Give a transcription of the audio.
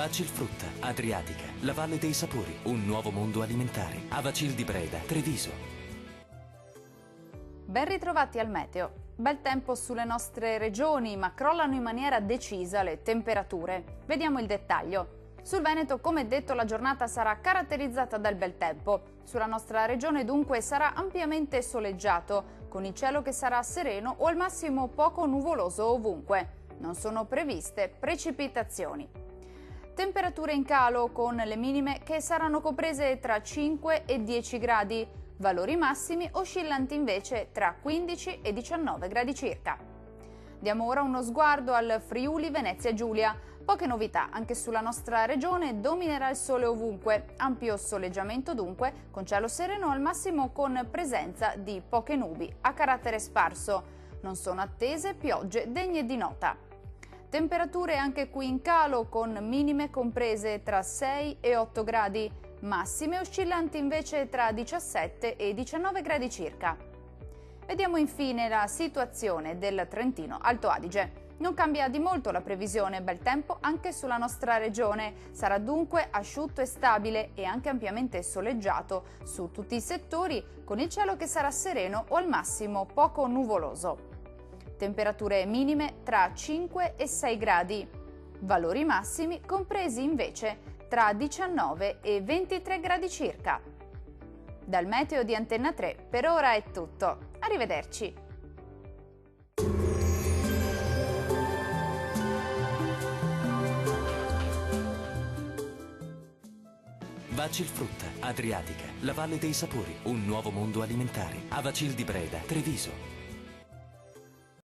Vacil Frutta, Adriatica, la Valle dei Sapori, un nuovo mondo alimentare. Avacil di Breda, Treviso. Ben ritrovati al meteo. Bel tempo sulle nostre regioni, ma crollano in maniera decisa le temperature. Vediamo il dettaglio. Sul Veneto, come detto, la giornata sarà caratterizzata dal bel tempo. Sulla nostra regione dunque sarà ampiamente soleggiato, con il cielo che sarà sereno o al massimo poco nuvoloso ovunque. Non sono previste precipitazioni. Temperature in calo con le minime che saranno comprese tra 5 e 10 gradi, valori massimi oscillanti invece tra 15 e 19 gradi circa. Diamo ora uno sguardo al Friuli Venezia Giulia. Poche novità, anche sulla nostra regione dominerà il sole ovunque, ampio soleggiamento dunque, con cielo sereno al massimo con presenza di poche nubi a carattere sparso. Non sono attese piogge degne di nota. Temperature anche qui in calo con minime comprese tra 6 e 8 gradi, massime oscillanti invece tra 17 e 19 gradi circa. Vediamo infine la situazione del Trentino Alto Adige. Non cambia di molto la previsione bel tempo anche sulla nostra regione, sarà dunque asciutto e stabile e anche ampiamente soleggiato su tutti i settori, con il cielo che sarà sereno o al massimo poco nuvoloso. Temperature minime tra 5 e 6 gradi, valori massimi compresi invece tra 19 e 23 gradi circa. Dal meteo di Antenna 3 per ora è tutto, arrivederci! Vacil Frutta, Adriatica, la Valle dei Sapori, un nuovo mondo alimentare. Avacil di Breda, Treviso.